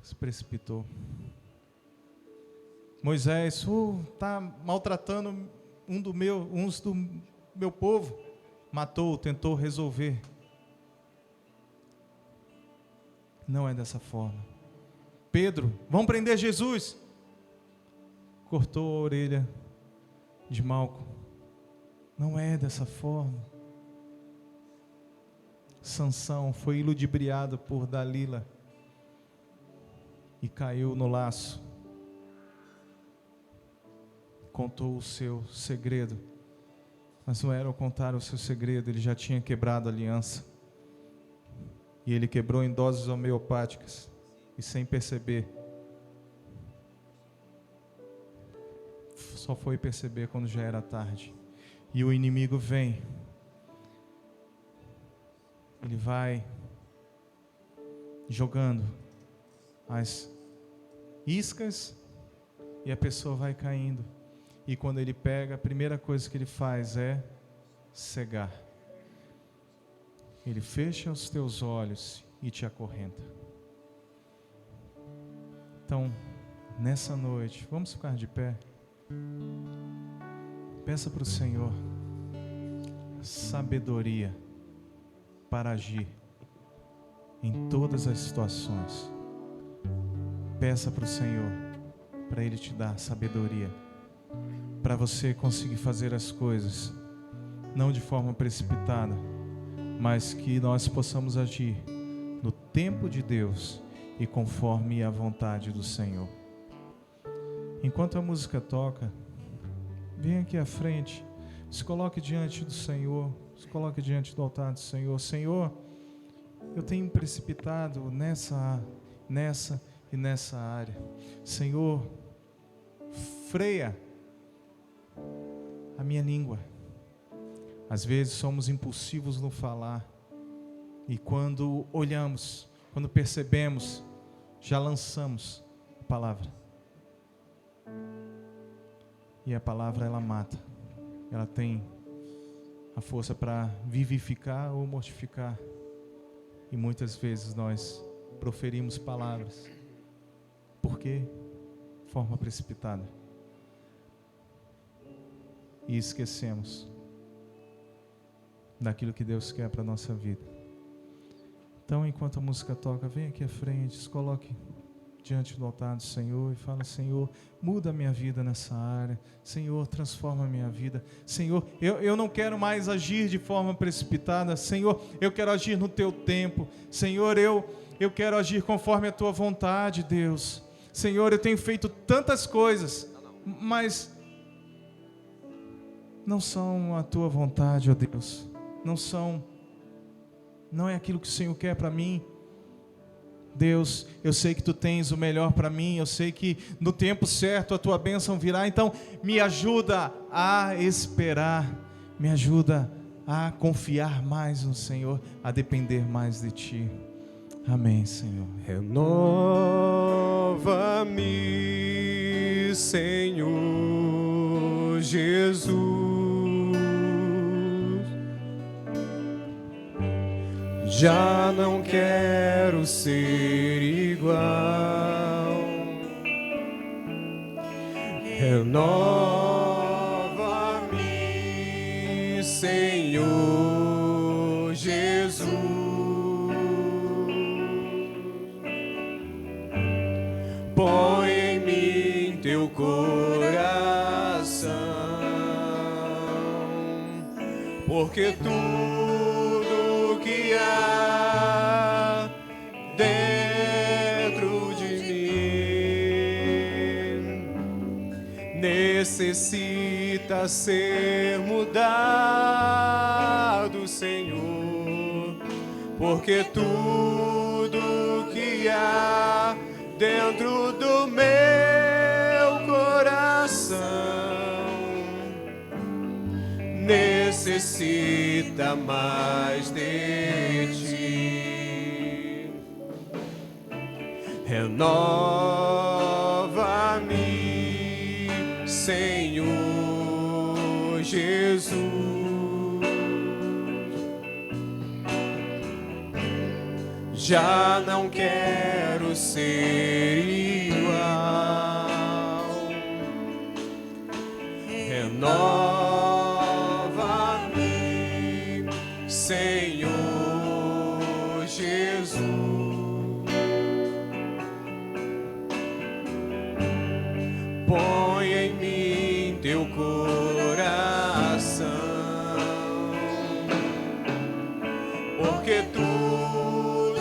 Se precipitou. Moisés, está maltratando uns do meu povo. Matou, tentou resolver. Não é dessa forma. Pedro, vão prender Jesus. Cortou a orelha de Malco. Não é dessa forma. Sansão foi iludibriado por Dalila e caiu no laço. Contou o seu segredo, mas não era ao contar o seu segredo, ele já tinha quebrado a aliança. E ele quebrou em doses homeopáticas, e sem perceber. Só foi perceber quando já era tarde. E o inimigo vem. Ele vai jogando as iscas e a pessoa vai caindo. E quando ele pega, a primeira coisa que ele faz é cegar. Ele fecha os teus olhos e te acorrenta. Então, nessa noite, vamos ficar de pé. Peça para o Senhor sabedoria para agir em todas as situações. Peça para o Senhor, para Ele te dar sabedoria, para você conseguir fazer as coisas, não de forma precipitada, mas que nós possamos agir no tempo de Deus e conforme a vontade do Senhor. Enquanto a música toca, vem aqui à frente, se coloque diante do Senhor, se coloque diante do altar do Senhor. Senhor, eu tenho precipitado nessa e nessa área. Senhor, freia a minha língua. Às vezes somos impulsivos no falar, e quando olhamos, quando percebemos, já lançamos a palavra. E a palavra, ela mata. Ela tem a força para vivificar ou mortificar. E muitas vezes nós proferimos palavras. Por quê? Forma precipitada. E esquecemos daquilo que Deus quer para a nossa vida. Então, enquanto a música toca, vem aqui à frente, se coloque diante do altar do Senhor e fala: Senhor, muda a minha vida nessa área. Senhor, transforma a minha vida. Senhor, eu não quero mais agir de forma precipitada. Senhor, eu quero agir no Teu tempo. Senhor, eu quero agir conforme a Tua vontade, Deus. Senhor, eu tenho feito tantas coisas, mas não são a Tua vontade, ó Deus. Não é aquilo que o Senhor quer para mim. Deus, eu sei que Tu tens o melhor para mim, eu sei que no tempo certo a Tua bênção virá, então me ajuda a esperar, me ajuda a confiar mais no Senhor, a depender mais de Ti. Amém, Senhor. Renova-me, Senhor Jesus. Já não quero ser igual. Renova-me, Senhor Jesus. Põe em mim Teu coração, porque tudo que há dentro de mim necessita ser mudado, Senhor, porque tudo que há dentro do meu coração necessita mais de Ti. Renova-me, Senhor Jesus. Já não quero ser igual. Renova-me, Senhor Jesus. Põe em mim Teu coração, porque tudo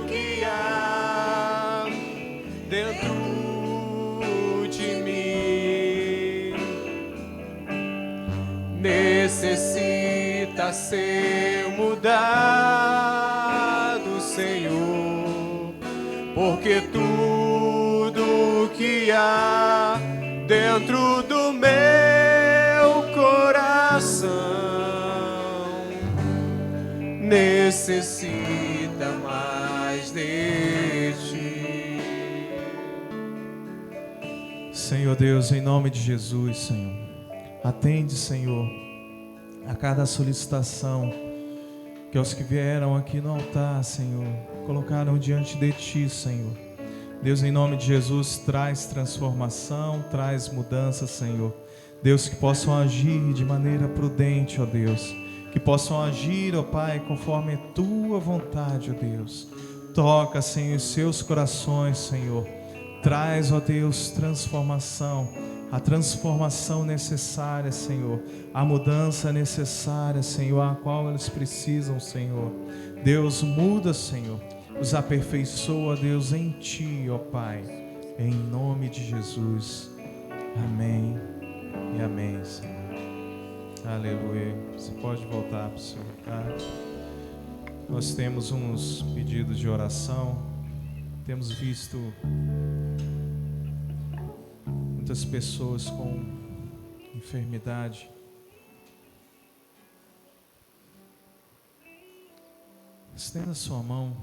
que há dentro de mim necessita ser mudado, Senhor, porque tudo que há dentro do meu coração necessita mais de Ti. Senhor Deus, em nome de Jesus, Senhor, atende, Senhor, a cada solicitação que os que vieram aqui no altar, Senhor, colocaram diante de Ti, Senhor. Deus, em nome de Jesus, traz transformação, traz mudança, Senhor. Deus, que possam agir de maneira prudente, ó Deus, que possam agir, ó Pai, conforme a Tua vontade, ó Deus. Toca, Senhor, os seus corações, Senhor. Traz, ó Deus, transformação, a transformação necessária, Senhor, a mudança necessária, Senhor, a qual eles precisam, Senhor. Deus, muda, Senhor, os aperfeiçoa, Deus, em Ti, ó Pai, em nome de Jesus. Amém e amém, Senhor. Aleluia. Você pode voltar para o seu lugar. Nós temos uns pedidos de oração. Temos visto muitas pessoas com enfermidade. Estenda a sua mão.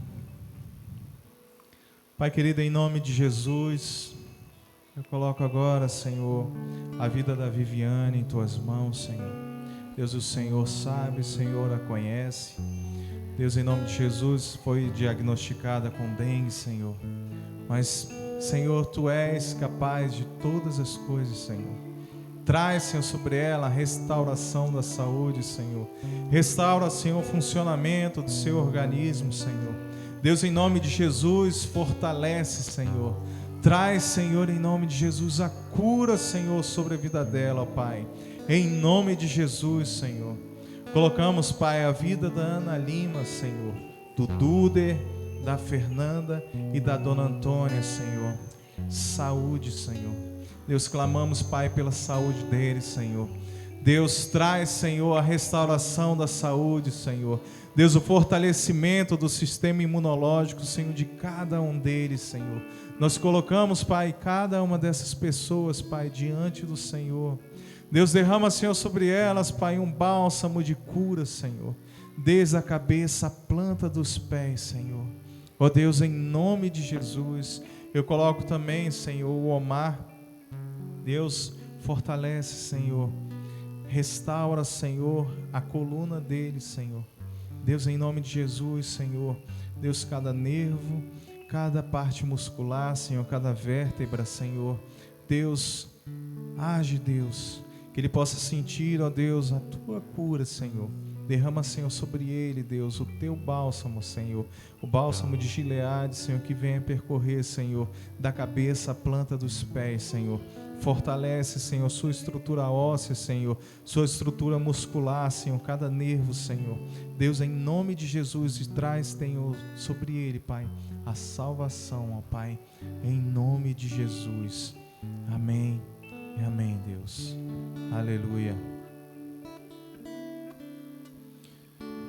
Pai querido, em nome de Jesus, eu coloco agora, Senhor, a vida da Viviane em Tuas mãos, Senhor. Deus, o Senhor sabe, o Senhor a conhece. Deus, em nome de Jesus, foi diagnosticada com dengue, Senhor. Mas, Senhor, Tu és capaz de todas as coisas, Senhor. Traz, Senhor, sobre ela a restauração da saúde, Senhor. Restaura, Senhor, o funcionamento do seu organismo, Senhor. Deus, em nome de Jesus, fortalece, Senhor. Traz, Senhor, em nome de Jesus, a cura, Senhor, sobre a vida dela, ó Pai. Em nome de Jesus, Senhor. Colocamos, Pai, a vida da Ana Lima, Senhor, do Duder, da Fernanda e da Dona Antônia, Senhor. Saúde, Senhor. Deus, clamamos, Pai, pela saúde deles, Senhor. Deus, traz, Senhor, a restauração da saúde, Senhor. Deus, o fortalecimento do sistema imunológico, Senhor, de cada um deles, Senhor. Nós colocamos, Pai, cada uma dessas pessoas, Pai, diante do Senhor. Deus, derrama, Senhor, sobre elas, Pai, um bálsamo de cura, Senhor. Desde a cabeça à planta dos pés, Senhor. Ó Deus, em nome de Jesus, eu coloco também, Senhor, o Omar. Deus, fortalece, Senhor. Restaura, Senhor, a coluna dele, Senhor. Deus, em nome de Jesus, Senhor. Deus, cada nervo, cada parte muscular, Senhor, cada vértebra, Senhor. Deus, age, Deus. Que ele possa sentir, ó Deus, a Tua cura, Senhor. Derrama, Senhor, sobre ele, Deus, o Teu bálsamo, Senhor. O bálsamo de Gileade, Senhor, que venha percorrer, Senhor, da cabeça à planta dos pés, Senhor. Fortalece, Senhor, sua estrutura óssea, Senhor, sua estrutura muscular, Senhor, cada nervo, Senhor. Deus, em nome de Jesus, traz, Senhor, sobre ele, Pai, a salvação, ó Pai, em nome de Jesus. Amém e amém, Deus. Aleluia.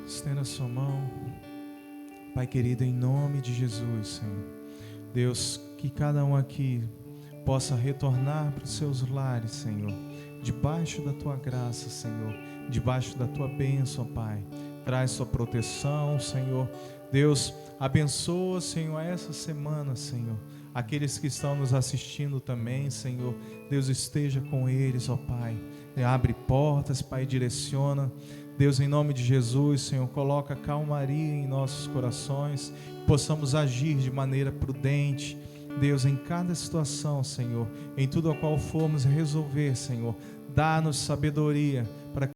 Estenda a sua mão. Pai querido, em nome de Jesus, Senhor. Deus, que cada um aqui possa retornar para os seus lares, Senhor, debaixo da Tua graça, Senhor, debaixo da Tua bênção, Pai. Traz Sua proteção, Senhor. Deus, abençoa, Senhor, essa semana, Senhor. Aqueles que estão nos assistindo também, Senhor, Deus esteja com eles, ó Pai. Abre portas, Pai, direciona. Deus, em nome de Jesus, Senhor, coloca calmaria em nossos corações, possamos agir de maneira prudente, Deus, em cada situação, Senhor, em tudo a qual formos resolver, Senhor, dá-nos sabedoria para